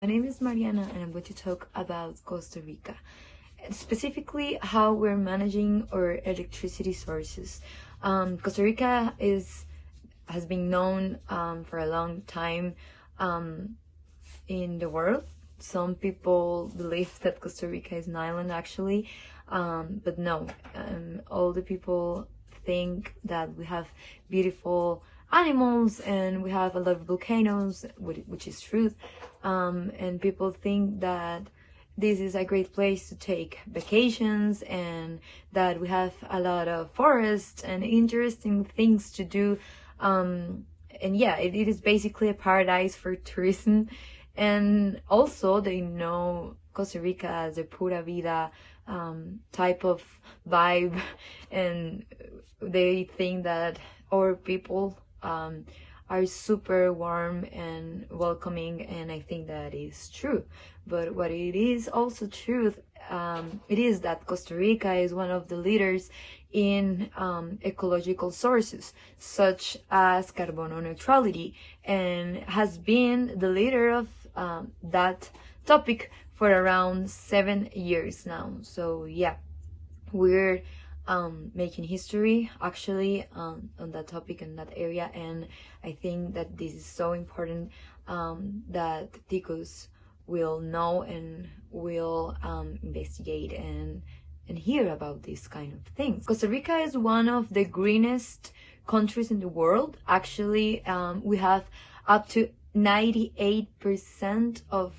My name is Mariana and I'm going to talk about Costa Rica, specifically how we're managing our electricity sources. Costa Rica has been known for a long time in the world. Some people believe that Costa Rica is an island actually, but no, all the people think that we have beautiful animals and we have a lot of volcanoes, which is true, and people think that this is a great place to take vacations and that we have a lot of forests and interesting things to do, and yeah, it is basically a paradise for tourism. And also they know Costa Rica as a pura vida type of vibe, and they think that our people are super warm and welcoming, and I think that is true. But what it is also true, it is that Costa Rica is one of the leaders in ecological sources such as carbono neutrality, and has been the leader of that topic for around 7 years now. So yeah, we're making history actually on that topic and that area, and I think that this is so important that ticos will know and will investigate and hear about these kind of things. Costa Rica is one of the greenest countries in the world. Actually, we have up to 98% of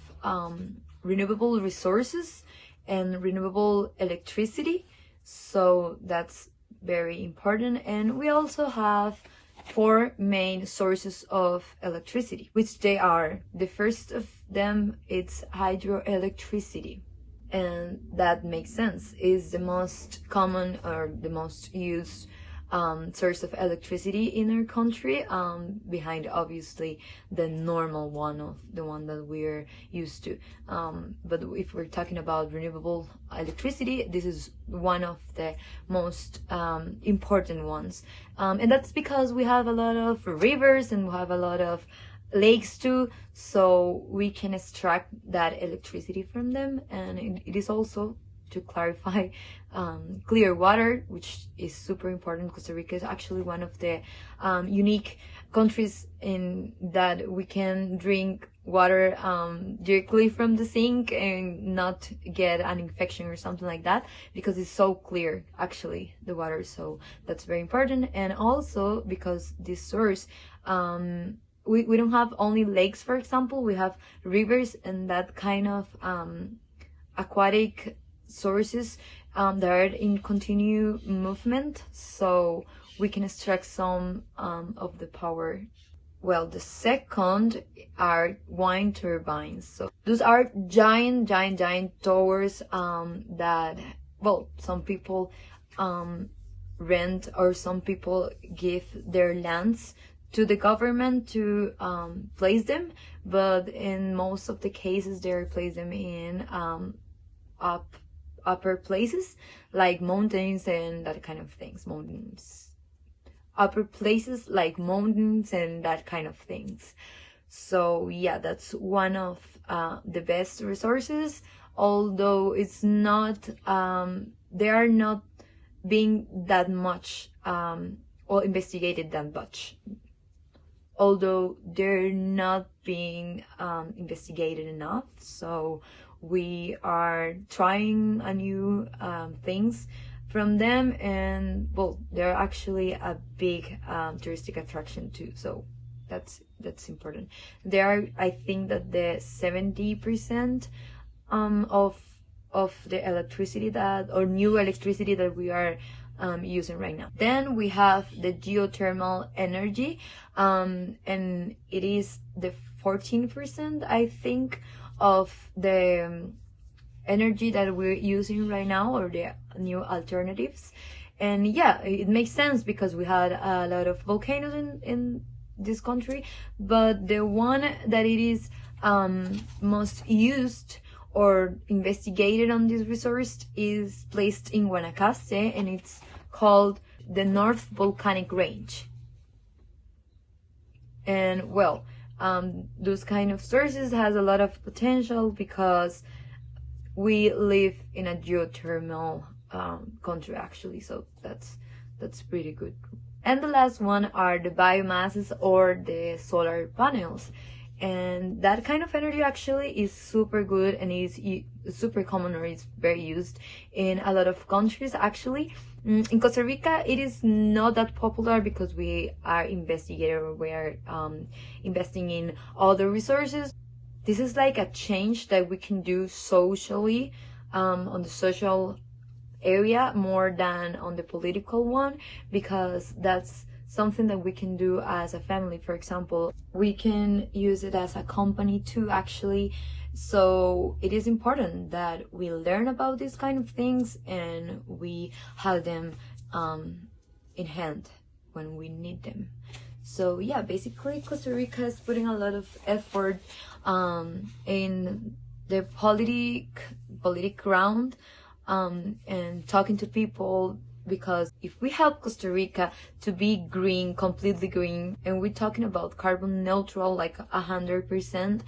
renewable resources and renewable electricity, so that's very important. And we also have 4 main sources of electricity, which they are: the first of them, it's hydroelectricity, and that makes sense, is the most common or the most used source of electricity in our country, behind obviously the normal one, of the one that we're used to, but if we're talking about renewable electricity, this is one of the most important ones, and that's because we have a lot of rivers and we have a lot of lakes too, so we can extract that electricity from them. And it is also, to clarify, clear water, which is super important. Costa Rica is actually one of the unique countries in that we can drink water directly from the sink and not get an infection or something like that, because it's so clear actually, the water. So that's very important. And also because this source, we don't have only lakes, for example, we have rivers and that kind of aquatic sources that are in continuous movement, so we can extract some of the power. Well, the second are wind turbines. So those are giant towers that, well, some people rent, or some people give their lands to the government to place them, but in most of the cases they place them in upper places like mountains and that kind of things. Upper places like mountains and that kind of things. So yeah, that's one of the best resources, although it's not, they are not being that much or investigated that much, although they're not being investigated enough. So we are trying a new things from them, and well, they're actually a big touristic attraction too, so that's important. They are, I think that the 70% of the electricity that, or new electricity that we are using right now. Then we have the geothermal energy, and it is the 14%, I think, of the energy that we're using right now, or the new alternatives. And yeah, it makes sense because we had a lot of volcanoes in this country, but the one that it is most used or investigated on this resource is placed in Guanacaste, and it's called the North Volcanic Range. And well, those kind of sources has a lot of potential because we live in a geothermal country actually, so that's pretty good. And the last one are the biomasses or the solar panels, and that kind of energy actually is super good and is super common, or is very used in a lot of countries actually. In Costa Rica it is not that popular because we are investigating, or we are investing in other resources. This is like a change that we can do socially, on the social area more than on the political one, because that's something that we can do as a family. For example, we can use it as a company too actually. So it is important that we learn about these kind of things and we have them in hand when we need them. So yeah, basically Costa Rica is putting a lot of effort in the politic ground, and talking to people, because if we help Costa Rica to be green, completely green, and we're talking about carbon neutral like 100%,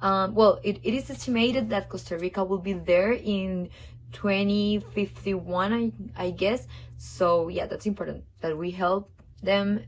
well, it is estimated that Costa Rica will be there in 2051, I guess. So yeah, that's important that we help them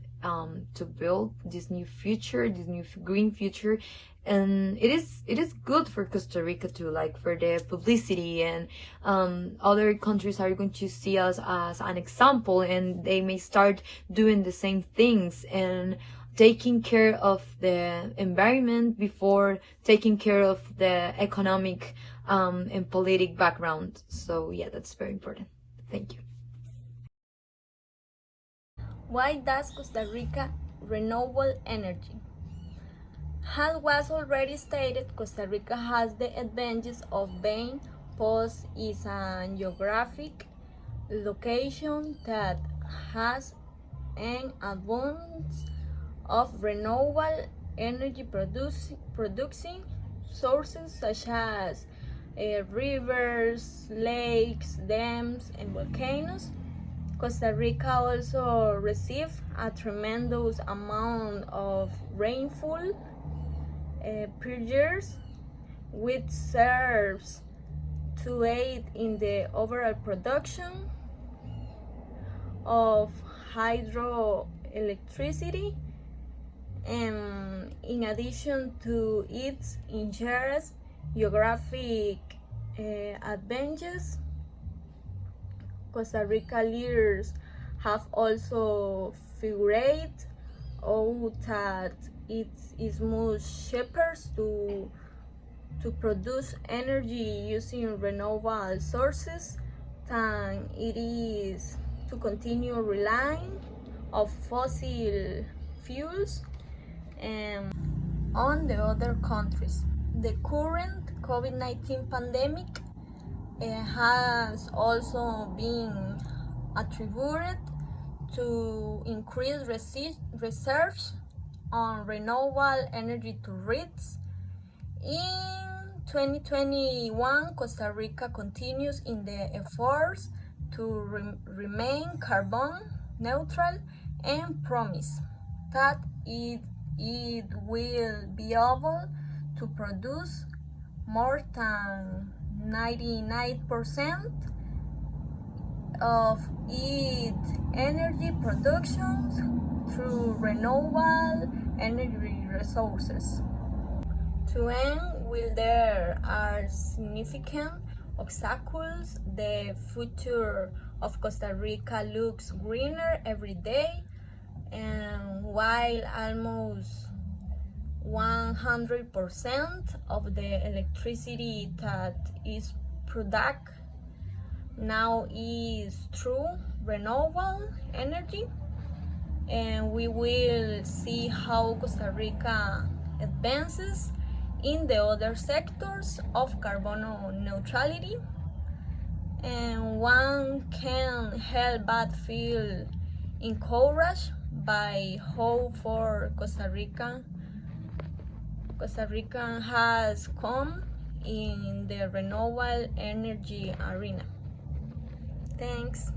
to build this new future, this new green future. And it is good for Costa Rica too, like for the publicity, and other countries are going to see us as an example, and they may start doing the same things and taking care of the environment before taking care of the economic and political background. So yeah, that's very important. Thank you. Why does Costa Rica renewable energy? As was already stated, Costa Rica has the advantages of being posed in a geographic location that has an abundance of renewable energy producing sources such as rivers, lakes, dams, and volcanoes. Costa Rica also receives a tremendous amount of rainfall per year, which serves to aid in the overall production of hydroelectricity. And in addition to its inherent geographic advantages, Costa Rica leaders have also figured out that it is much cheaper to produce energy using renewable sources than it is to continue relying on fossil fuels on the other countries. The current COVID-19 pandemic has also been attributed to increased research on renewable energy to reach. In 2021, Costa Rica continues in the efforts to remain carbon neutral and promise that it will be able to produce more than 99% of its energy productions through renewable energy resources. To end, while there are significant obstacles, the future of Costa Rica looks greener every day, and while almost 100% of the electricity that is produced now is through renewable energy, and we will see how Costa Rica advances in the other sectors of carbon neutrality. And one can help but feel encouraged by how far Costa Rica has come in the renewable energy arena. Thanks.